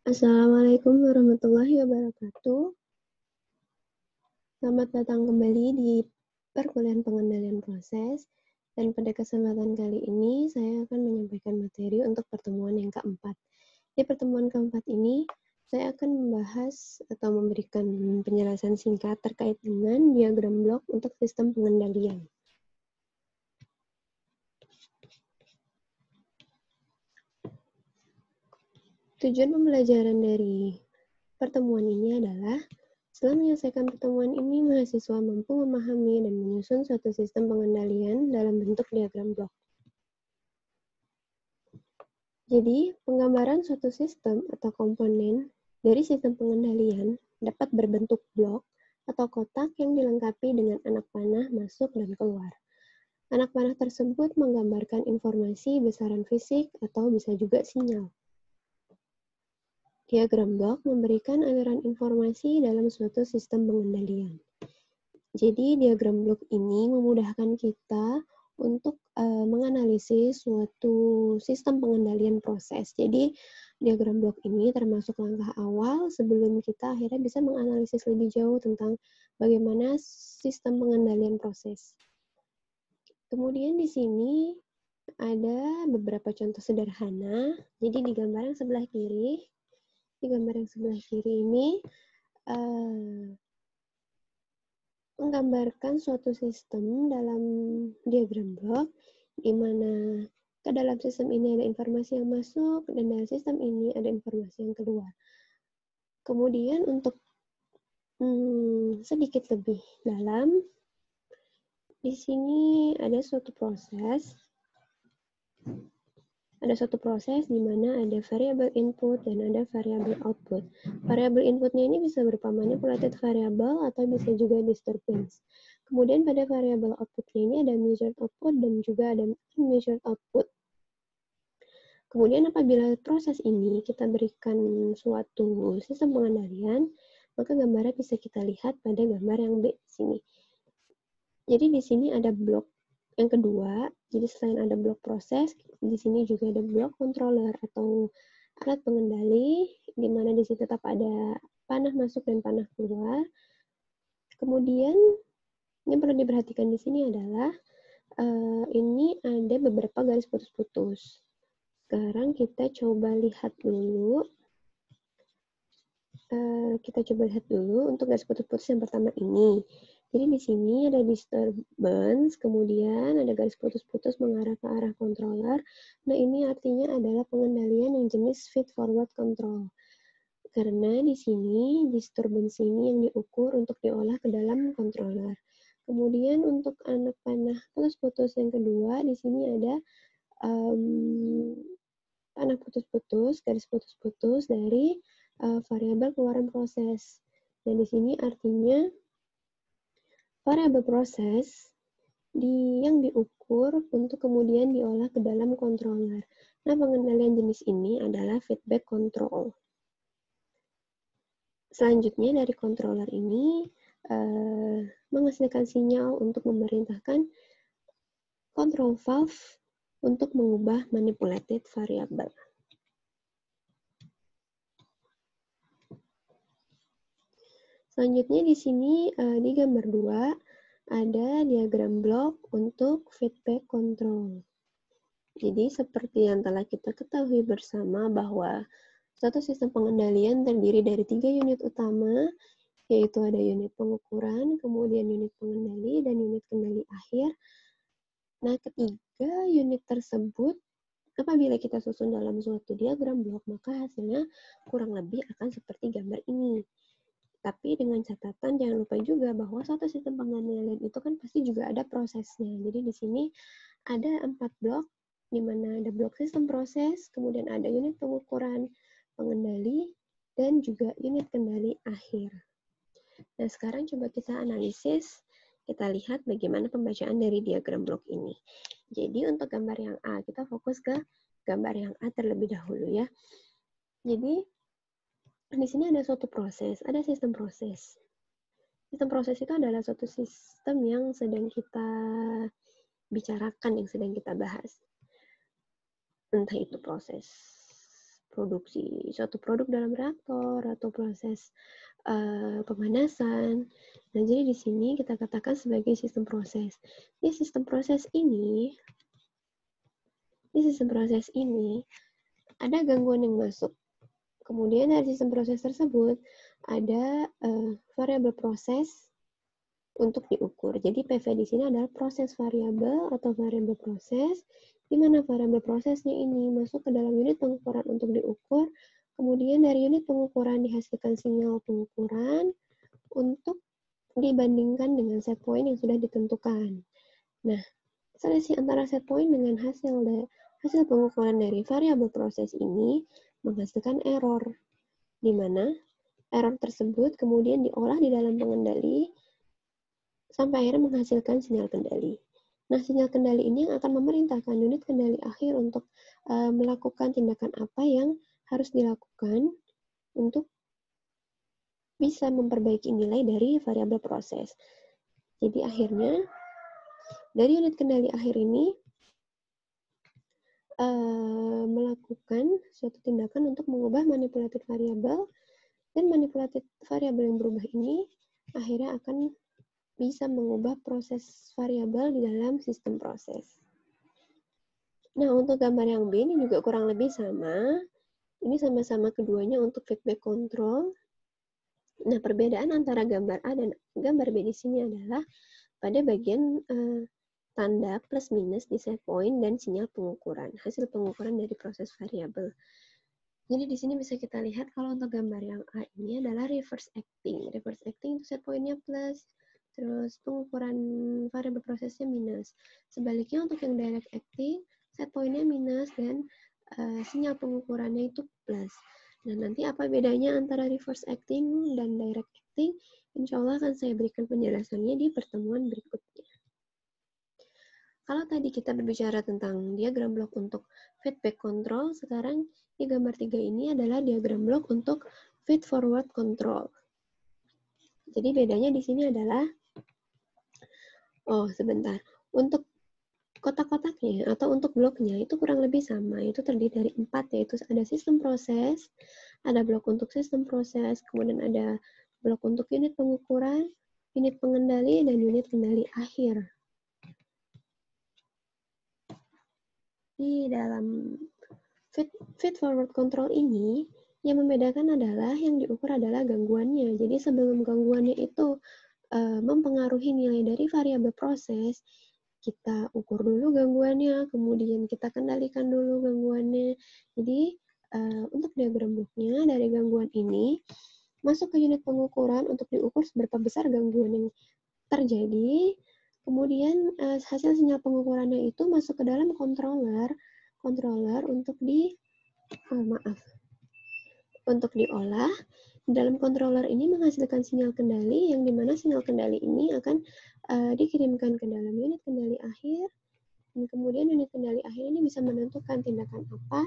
Assalamualaikum warahmatullahi wabarakatuh. Selamat datang kembali di perkuliahan pengendalian proses. Dan pada kesempatan kali ini, saya akan menyampaikan materi untuk pertemuan yang keempat. Di pertemuan keempat ini, saya akan membahas atau memberikan penjelasan singkat terkait dengan diagram blok untuk sistem pengendalian. Tujuan pembelajaran dari pertemuan ini adalah setelah menyelesaikan pertemuan ini, mahasiswa mampu memahami dan menyusun suatu sistem pengendalian dalam bentuk diagram blok. Jadi, penggambaran suatu sistem atau komponen dari sistem pengendalian dapat berbentuk blok atau kotak yang dilengkapi dengan anak panah masuk dan keluar. Anak panah tersebut menggambarkan informasi besaran fisik atau bisa juga sinyal. Diagram blok memberikan aliran informasi dalam suatu sistem pengendalian. Jadi, diagram blok ini memudahkan kita untuk menganalisis suatu sistem pengendalian proses. Jadi, diagram blok ini termasuk langkah awal sebelum kita akhirnya bisa menganalisis lebih jauh tentang bagaimana sistem pengendalian proses. Kemudian di sini ada beberapa contoh sederhana. Jadi, di gambar yang sebelah kiri, ini menggambarkan suatu sistem dalam diagram blok, di mana ke dalam sistem ini ada informasi yang masuk, dan dalam sistem ini ada informasi yang keluar. Kemudian untuk sedikit lebih dalam, di sini ada suatu proses di mana ada variabel input dan ada variabel output. Variabel inputnya ini bisa berupa manipulated variable atau bisa juga disturbance. Kemudian pada variabel outputnya ini ada measured output dan juga ada unmeasured output. Kemudian apabila proses ini kita berikan suatu sistem pengendalian, maka gambarnya bisa kita lihat pada gambar yang B di sini. Jadi di sini ada blok yang kedua, jadi selain ada blok proses, di sini juga ada blok controller atau alat pengendali, di mana di sini tetap ada panah masuk dan panah keluar. Kemudian yang perlu diperhatikan di sini adalah ini ada beberapa garis putus-putus. Sekarang kita coba lihat dulu. Untuk garis putus-putus yang pertama ini. Jadi di sini ada disturbance, kemudian ada garis putus-putus mengarah ke arah controller. Nah, ini artinya adalah pengendalian yang jenis feed-forward control. Karena di sini disturbance ini yang diukur untuk diolah ke dalam controller. Kemudian untuk anak panah putus-putus yang kedua, di sini ada panah putus-putus, garis putus-putus dari variabel keluaran proses. Dan di sini artinya variabel proses yang diukur untuk kemudian diolah ke dalam controller. Nah, pengendalian jenis ini adalah feedback control. Selanjutnya dari controller ini menghasilkan sinyal untuk memerintahkan control valve untuk mengubah manipulated variable. Selanjutnya di sini di gambar 2 ada diagram blok untuk feedback control. Jadi seperti yang telah kita ketahui bersama bahwa suatu sistem pengendalian terdiri dari 3 unit utama, yaitu ada unit pengukuran, kemudian unit pengendali, dan unit kendali akhir. Nah, ketiga unit tersebut apabila kita susun dalam suatu diagram blok, maka hasilnya kurang lebih akan seperti gambar ini. Tapi dengan catatan jangan lupa juga bahwa suatu sistem pengendalian itu kan pasti juga ada prosesnya. Jadi di sini ada 4 blok, di mana ada blok sistem proses, kemudian ada unit pengukuran, pengendali, dan juga unit kendali akhir. Nah, sekarang coba kita analisis, kita lihat bagaimana pembacaan dari diagram blok ini. Jadi untuk gambar yang A, kita fokus ke gambar yang A terlebih dahulu ya. Jadi di sini ada suatu proses, ada sistem proses. Sistem proses itu adalah suatu sistem yang sedang kita bicarakan, yang sedang kita bahas. Entah itu proses produksi suatu produk dalam reaktor atau proses pemanasan. Nah, jadi di sini kita katakan sebagai sistem proses. Di sistem proses ini ada gangguan yang masuk. Kemudian dari sistem proses tersebut ada variabel proses untuk diukur. Jadi PV di sini adalah proses variabel atau variabel proses, di mana variabel prosesnya ini masuk ke dalam unit pengukuran untuk diukur. Kemudian dari unit pengukuran dihasilkan sinyal pengukuran untuk dibandingkan dengan set point yang sudah ditentukan. Nah, selisih antara set point dengan hasil pengukuran dari variabel proses ini menghasilkan error, di mana error tersebut kemudian diolah di dalam pengendali sampai akhirnya menghasilkan sinyal kendali. Nah, sinyal kendali ini yang akan memerintahkan unit kendali akhir untuk melakukan tindakan apa yang harus dilakukan untuk bisa memperbaiki nilai dari variabel proses. Jadi akhirnya dari unit kendali akhir ini melakukan suatu tindakan untuk mengubah manipulatif variabel, dan manipulatif variabel yang berubah ini akhirnya akan bisa mengubah proses variabel di dalam sistem proses. Nah, untuk gambar yang B ini juga kurang lebih sama. Ini sama-sama keduanya untuk feedback control. Nah, perbedaan antara gambar A dan gambar B di sini adalah pada bagian tanda plus minus di set point dan sinyal pengukuran, hasil pengukuran dari proses variabel. Jadi di sini bisa kita lihat kalau untuk gambar yang A ini adalah reverse acting. Reverse acting itu set point-nya plus, terus pengukuran variabel prosesnya minus. Sebaliknya untuk yang direct acting, set point-nya minus dan sinyal pengukurannya itu plus. Nah, nanti apa bedanya antara reverse acting dan direct acting? Insya Allah akan saya berikan penjelasannya di pertemuan berikutnya. Kalau tadi kita berbicara tentang diagram blok untuk feedback control, sekarang di gambar 3 ini adalah diagram blok untuk feed forward control. Jadi bedanya di sini adalah, untuk kotak-kotaknya atau untuk bloknya itu kurang lebih sama, itu terdiri dari 4, yaitu ada sistem proses, ada blok untuk sistem proses, kemudian ada blok untuk unit pengukuran, unit pengendali, dan unit kendali akhir. Di dalam feed forward control ini, yang membedakan adalah yang diukur adalah gangguannya. Jadi sebelum gangguannya itu mempengaruhi nilai dari variabel proses, kita ukur dulu gangguannya, kemudian kita kendalikan dulu gangguannya. Jadi untuk diagram bloknya dari gangguan ini masuk ke unit pengukuran untuk diukur seberapa besar gangguan yang terjadi. Kemudian hasil sinyal pengukurannya itu masuk ke dalam controller untuk diolah. Dalam controller ini menghasilkan sinyal kendali, yang dimana sinyal kendali ini akan dikirimkan ke dalam unit kendali akhir, dan kemudian unit kendali akhir ini bisa menentukan tindakan apa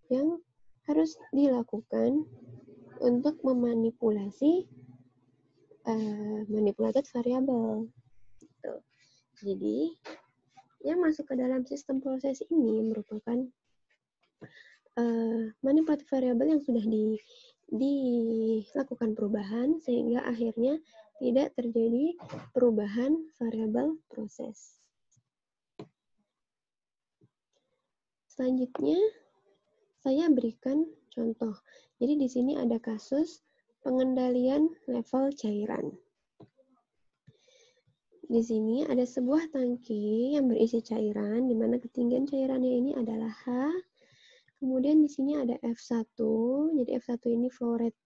yang harus dilakukan untuk memanipulasi manipulated variabel. Jadi, yang masuk ke dalam sistem proses ini merupakan manipulatif variabel yang sudah dilakukan perubahan, sehingga akhirnya tidak terjadi perubahan variabel proses. Selanjutnya, saya berikan contoh. Jadi di sini ada kasus pengendalian level cairan. Di sini ada sebuah tangki yang berisi cairan, di mana ketinggian cairannya ini adalah H. Kemudian di sini ada F1, jadi F1 ini flow rate,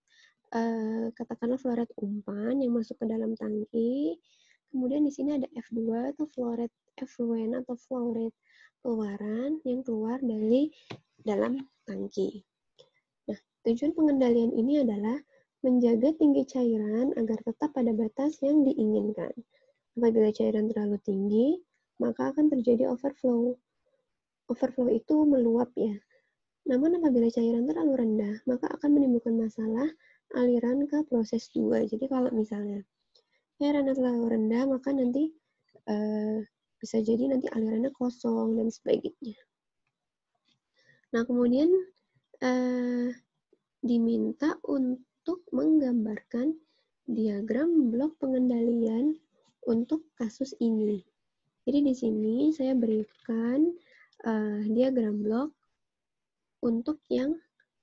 katakanlah flow rate umpan yang masuk ke dalam tangki. Kemudian di sini ada F2 atau flow rate effluent atau flow rate keluaran yang keluar dari dalam tangki. Nah, tujuan pengendalian ini adalah menjaga tinggi cairan agar tetap pada batas yang diinginkan. Apabila cairan terlalu tinggi, maka akan terjadi overflow. Overflow itu meluap ya. Namun apabila cairan terlalu rendah, maka akan menimbulkan masalah aliran ke proses 2. Jadi kalau misalnya cairannya terlalu rendah, maka nanti bisa jadi nanti alirannya kosong dan sebagainya. Nah, kemudian diminta untuk menggambarkan diagram blok pengendalian untuk kasus ini. Jadi di sini saya berikan diagram blok untuk yang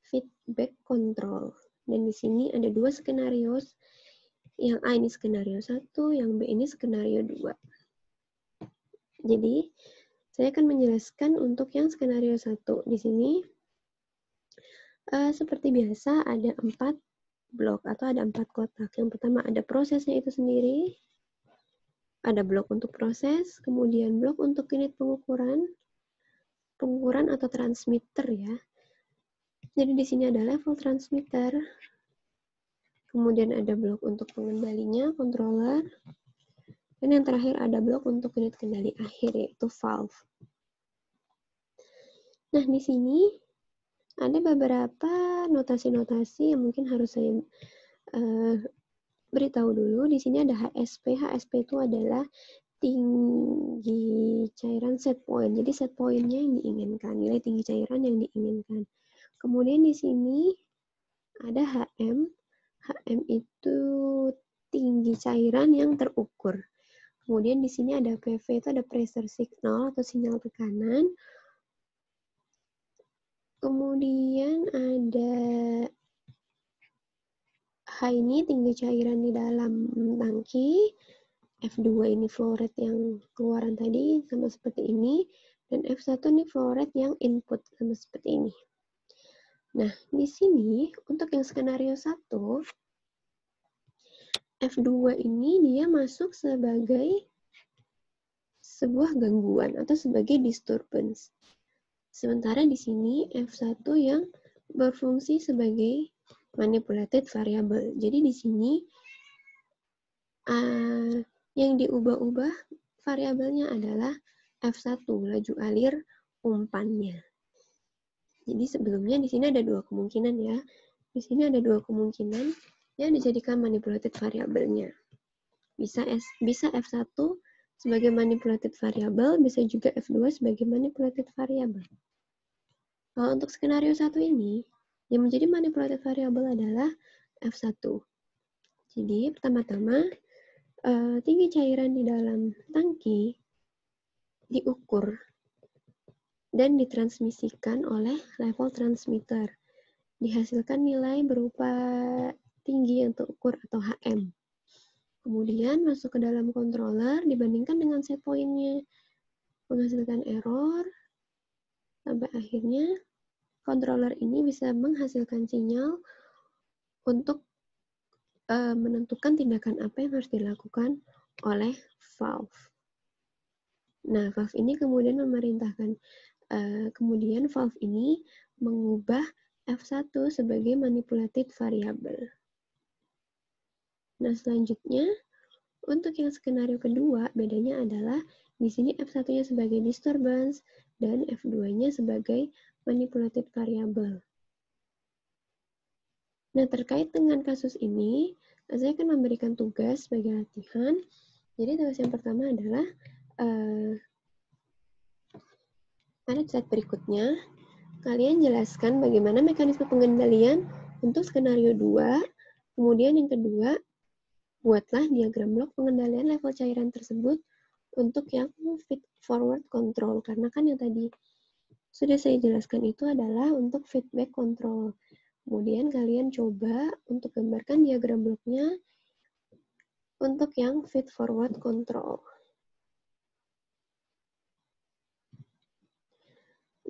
feedback control. Dan di sini ada dua skenario. Yang A ini skenario 1, yang B ini skenario 2. Jadi, saya akan menjelaskan untuk yang skenario 1. Di sini, seperti biasa ada 4 blok atau ada 4 kotak. Yang pertama ada prosesnya itu sendiri, ada blok untuk proses, kemudian blok untuk unit pengukuran atau transmitter ya. Jadi di sini ada level transmitter, kemudian ada blok untuk pengendalinya, controller, dan yang terakhir ada blok untuk unit kendali akhir, yaitu valve. Nah, di sini ada beberapa notasi-notasi yang mungkin harus saya beritahu dulu. Di sini ada HSP. HSP itu adalah tinggi cairan set point. Jadi set point-nya yang diinginkan, nilai tinggi cairan yang diinginkan. Kemudian di sini ada HM. HM itu tinggi cairan yang terukur. Kemudian di sini ada PV, itu ada pressure signal atau sinyal tekanan. Kemudian ada H ini tinggi cairan di dalam tangki. F2 ini flow rate yang keluaran tadi sama seperti ini. Dan F1 ini flow rate yang input sama seperti ini. Nah, di sini untuk yang skenario 1, F2 ini dia masuk sebagai sebuah gangguan atau sebagai disturbance. Sementara di sini F1 yang berfungsi sebagai manipulated variable. Jadi di sini yang diubah-ubah variabelnya adalah F1, laju alir umpannya. Jadi sebelumnya di sini ada dua kemungkinan ya. Di sini ada dua kemungkinan yang dijadikan manipulated variabelnya. Bisa F1 sebagai manipulated variable, bisa juga F2 sebagai manipulated variable. Kalau untuk skenario 1 ini, yang menjadi manipulated variable adalah F1. Jadi, pertama-tama, tinggi cairan di dalam tangki diukur dan ditransmisikan oleh level transmitter. Dihasilkan nilai berupa tinggi yang terukur atau HM. Kemudian masuk ke dalam controller, dibandingkan dengan set point-nya, menghasilkan error, sampai akhirnya controller ini bisa menghasilkan sinyal untuk menentukan tindakan apa yang harus dilakukan oleh valve. Nah, valve ini kemudian memerintahkan, kemudian valve ini mengubah F1 sebagai manipulated variable. Nah, selanjutnya, untuk yang skenario kedua, bedanya adalah di sini F1-nya sebagai disturbance dan F2-nya sebagai manipulated variable. Nah, terkait dengan kasus ini, saya akan memberikan tugas sebagai latihan. Jadi, tugas yang pertama adalah pada slide berikutnya, kalian jelaskan bagaimana mekanisme pengendalian untuk skenario 2. Kemudian yang kedua, buatlah diagram blok pengendalian level cairan tersebut untuk yang feed forward control. Karena kan yang tadi sudah saya jelaskan itu adalah untuk feedback control. Kemudian kalian coba untuk gambarkan diagram bloknya untuk yang feed forward control.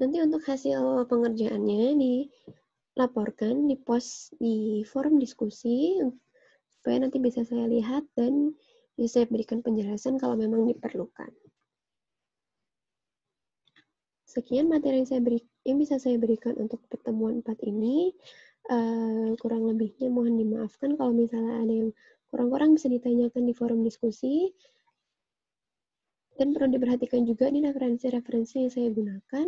Nanti untuk hasil pengerjaannya dilaporkan, di-post di forum diskusi, supaya nanti bisa saya lihat dan bisa saya berikan penjelasan kalau memang diperlukan. Sekian materi yang bisa saya berikan untuk pertemuan 4 ini. Kurang lebihnya mohon dimaafkan kalau misalnya ada yang kurang-kurang bisa ditanyakan di forum diskusi. Dan perlu diperhatikan juga di referensi-referensi yang saya gunakan.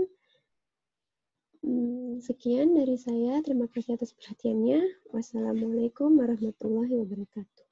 Sekian dari saya. Terima kasih atas perhatiannya. Wassalamualaikum warahmatullahi wabarakatuh.